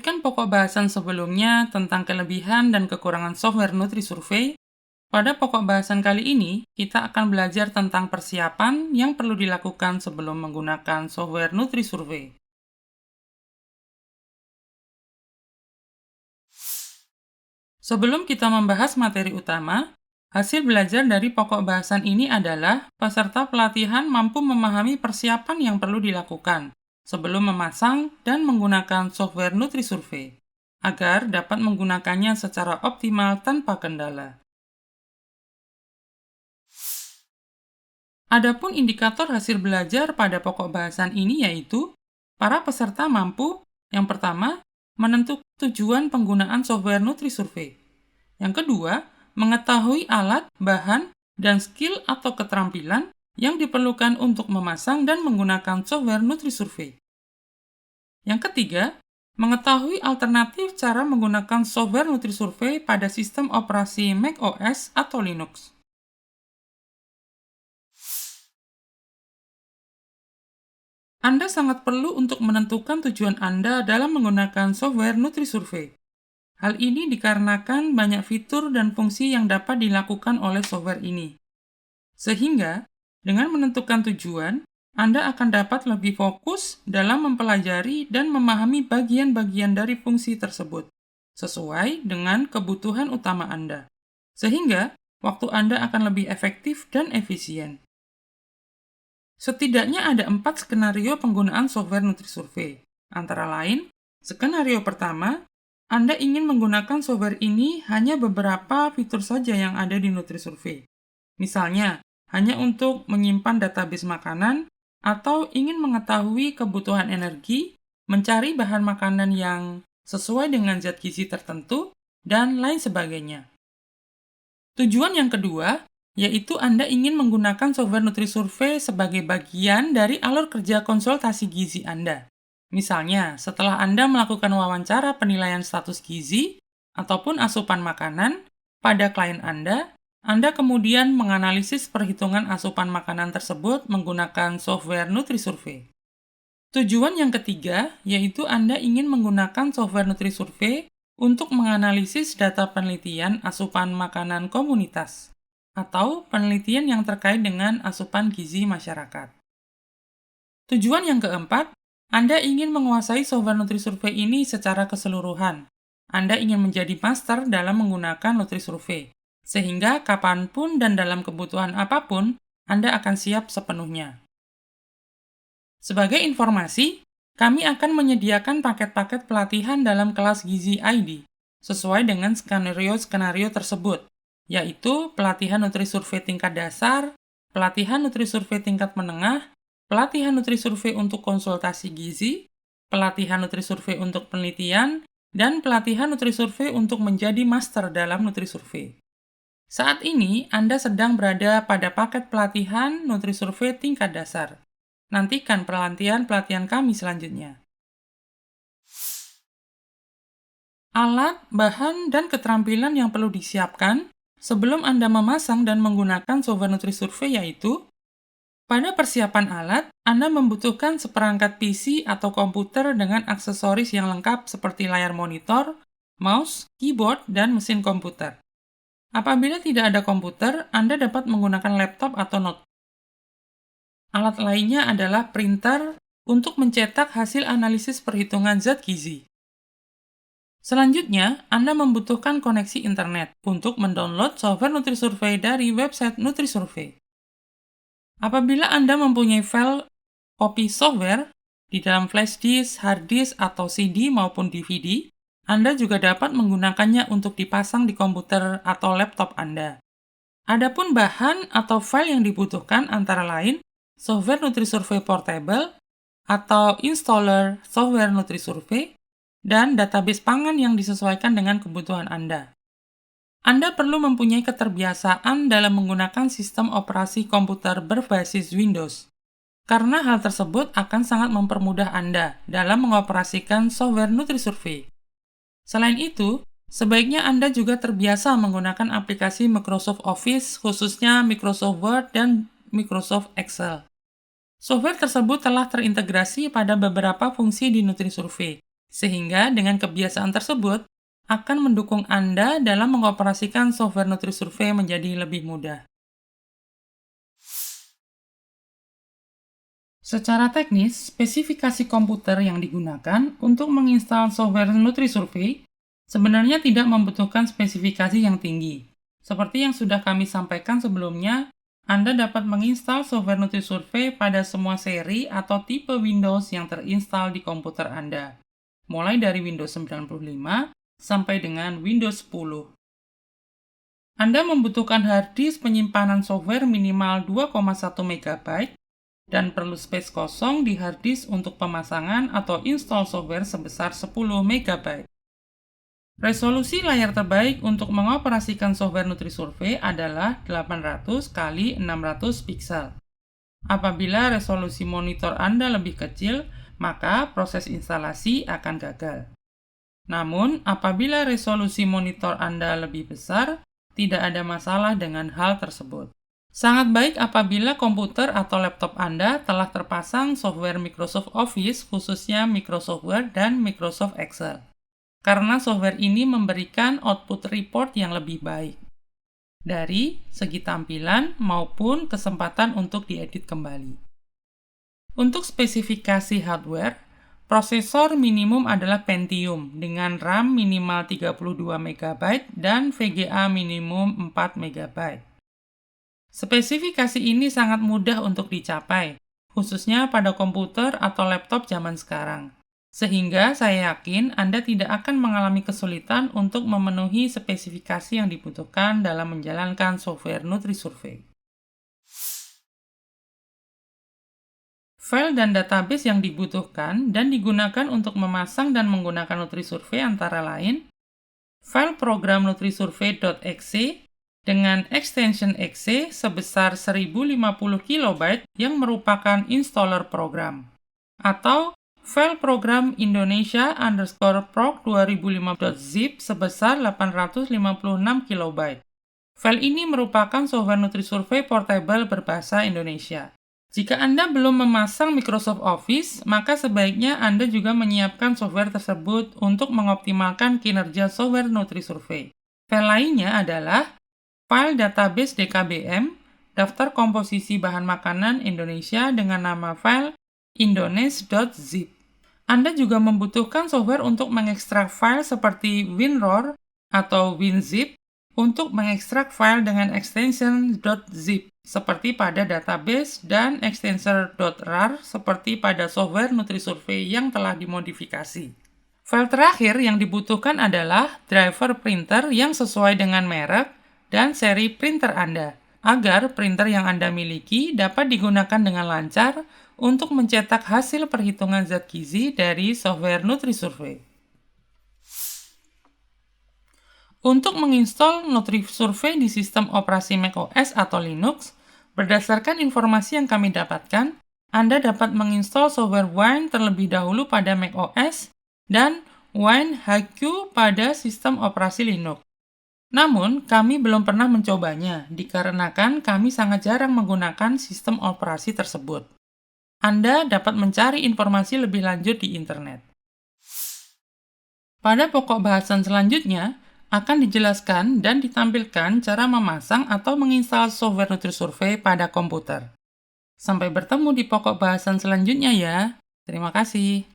Melanjutkan pokok bahasan sebelumnya tentang kelebihan dan kekurangan software NutriSurvey, pada pokok bahasan kali ini kita akan belajar tentang persiapan yang perlu dilakukan sebelum menggunakan software NutriSurvey. Sebelum kita membahas materi utama, hasil belajar dari pokok bahasan ini adalah peserta pelatihan mampu memahami persiapan yang perlu dilakukan sebelum memasang dan menggunakan software NutriSurvey, agar dapat menggunakannya secara optimal tanpa kendala. Adapun indikator hasil belajar pada pokok bahasan ini yaitu, para peserta mampu, yang pertama, menentukan tujuan penggunaan software NutriSurvey. Yang kedua, mengetahui alat, bahan, dan skill atau keterampilan yang diperlukan untuk memasang dan menggunakan software NutriSurvey. Yang ketiga, mengetahui alternatif cara menggunakan software NutriSurvey pada sistem operasi macOS atau Linux. Anda sangat perlu untuk menentukan tujuan Anda dalam menggunakan software NutriSurvey. Hal ini dikarenakan banyak fitur dan fungsi yang dapat dilakukan oleh software ini. Sehingga, dengan menentukan tujuan, Anda akan dapat lebih fokus dalam mempelajari dan memahami bagian-bagian dari fungsi tersebut, sesuai dengan kebutuhan utama Anda. Sehingga, waktu Anda akan lebih efektif dan efisien. Setidaknya ada 4 skenario penggunaan software NutriSurvey. Antara lain, skenario pertama, Anda ingin menggunakan software ini hanya beberapa fitur saja yang ada di NutriSurvey. Misalnya, hanya untuk menyimpan database makanan, atau ingin mengetahui kebutuhan energi, mencari bahan makanan yang sesuai dengan zat gizi tertentu, dan lain sebagainya. Tujuan yang kedua, yaitu Anda ingin menggunakan software NutriSurvey sebagai bagian dari alur kerja konsultasi gizi Anda. Misalnya, setelah Anda melakukan wawancara penilaian status gizi ataupun asupan makanan pada klien Anda kemudian menganalisis perhitungan asupan makanan tersebut menggunakan software NutriSurvey. Tujuan yang ketiga, yaitu Anda ingin menggunakan software NutriSurvey untuk menganalisis data penelitian asupan makanan komunitas, atau penelitian yang terkait dengan asupan gizi masyarakat. Tujuan yang keempat, Anda ingin menguasai software NutriSurvey ini secara keseluruhan. Anda ingin menjadi master dalam menggunakan NutriSurvey, sehingga kapanpun dan dalam kebutuhan apapun, Anda akan siap sepenuhnya. Sebagai informasi, kami akan menyediakan paket-paket pelatihan dalam kelas Gizi ID, sesuai dengan skenario-skenario tersebut, yaitu pelatihan NutriSurvey tingkat dasar, pelatihan NutriSurvey tingkat menengah, pelatihan NutriSurvey untuk konsultasi gizi, pelatihan NutriSurvey untuk penelitian, dan pelatihan NutriSurvey untuk menjadi master dalam NutriSurvey. Saat ini, Anda sedang berada pada paket pelatihan NutriSurvey tingkat dasar. Nantikan pelatihan kami selanjutnya. Alat, bahan, dan keterampilan yang perlu disiapkan sebelum Anda memasang dan menggunakan software NutriSurvey yaitu, pada persiapan alat, Anda membutuhkan seperangkat PC atau komputer dengan aksesoris yang lengkap seperti layar monitor, mouse, keyboard, dan mesin komputer. Apabila tidak ada komputer, Anda dapat menggunakan laptop atau notebook. Alat lainnya adalah printer untuk mencetak hasil analisis perhitungan zat gizi. Selanjutnya, Anda membutuhkan koneksi internet untuk mendownload software NutriSurvey dari website NutriSurvey. Apabila Anda mempunyai file kopi software di dalam flash disk, hard disk, atau CD maupun DVD, Anda juga dapat menggunakannya untuk dipasang di komputer atau laptop Anda. Adapun bahan atau file yang dibutuhkan antara lain software NutriSurvey Portable atau installer software NutriSurvey, dan database pangan yang disesuaikan dengan kebutuhan Anda. Anda perlu mempunyai keterbiasaan dalam menggunakan sistem operasi komputer berbasis Windows, karena hal tersebut akan sangat mempermudah Anda dalam mengoperasikan software NutriSurvey. Selain itu, sebaiknya Anda juga terbiasa menggunakan aplikasi Microsoft Office, khususnya Microsoft Word dan Microsoft Excel. Software tersebut telah terintegrasi pada beberapa fungsi di NutriSurvey, Sehingga dengan kebiasaan tersebut akan mendukung Anda dalam mengoperasikan software NutriSurvey menjadi lebih mudah. Secara teknis, spesifikasi komputer yang digunakan untuk menginstal software NutriSurvey sebenarnya tidak membutuhkan spesifikasi yang tinggi. Seperti yang sudah kami sampaikan sebelumnya, Anda dapat menginstal software NutriSurvey pada semua seri atau tipe Windows yang terinstal di komputer Anda, mulai dari Windows 95 sampai dengan Windows 10. Anda membutuhkan hard disk penyimpanan software minimal 2,1 MB dan perlu space kosong di hard disk untuk pemasangan atau install software sebesar 10 MB. Resolusi layar terbaik untuk mengoperasikan software NutriSurvey adalah 800 x 600 piksel. Apabila resolusi monitor Anda lebih kecil, maka proses instalasi akan gagal. Namun, apabila resolusi monitor Anda lebih besar, tidak ada masalah dengan hal tersebut. Sangat baik apabila komputer atau laptop Anda telah terpasang software Microsoft Office, khususnya Microsoft Word dan Microsoft Excel. Karena software ini memberikan output report yang lebih baik dari segi tampilan maupun kesempatan untuk diedit kembali. Untuk spesifikasi hardware, prosesor minimum adalah Pentium dengan RAM minimal 32 MB dan VGA minimum 4 MB. Spesifikasi ini sangat mudah untuk dicapai, khususnya pada komputer atau laptop zaman sekarang. Sehingga saya yakin Anda tidak akan mengalami kesulitan untuk memenuhi spesifikasi yang dibutuhkan dalam menjalankan software NutriSurvey. File dan database yang dibutuhkan dan digunakan untuk memasang dan menggunakan NutriSurvey antara lain file program nutrisurvey.exe dengan extension exe sebesar 1050 KB yang merupakan installer program, atau file program Indonesia_proc 2005.zip sebesar 856 KB. File ini merupakan software NutriSurvey portable berbahasa Indonesia. Jika Anda belum memasang Microsoft Office, maka sebaiknya Anda juga menyiapkan software tersebut untuk mengoptimalkan kinerja software NutriSurvey. File lainnya adalah file database DKBM, daftar komposisi bahan makanan Indonesia dengan nama file indones.zip. Anda juga membutuhkan software untuk mengekstrak file seperti WinRAR atau WinZip untuk mengekstrak file dengan extension .zip seperti pada database dan extensor .rar seperti pada software NutriSurvey yang telah dimodifikasi. File terakhir yang dibutuhkan adalah driver printer yang sesuai dengan merek dan seri printer Anda, agar printer yang Anda miliki dapat digunakan dengan lancar untuk mencetak hasil perhitungan zat gizi dari software NutriSurvey. Untuk menginstal NutriSurvey di sistem operasi macOS atau Linux, berdasarkan informasi yang kami dapatkan, Anda dapat menginstal software Wine terlebih dahulu pada macOS dan Wine HQ pada sistem operasi Linux. Namun, kami belum pernah mencobanya, dikarenakan kami sangat jarang menggunakan sistem operasi tersebut. Anda dapat mencari informasi lebih lanjut di internet. Pada pokok bahasan selanjutnya, akan dijelaskan dan ditampilkan cara memasang atau menginstal software NutriSurvey pada komputer. Sampai bertemu di pokok bahasan selanjutnya ya. Terima kasih.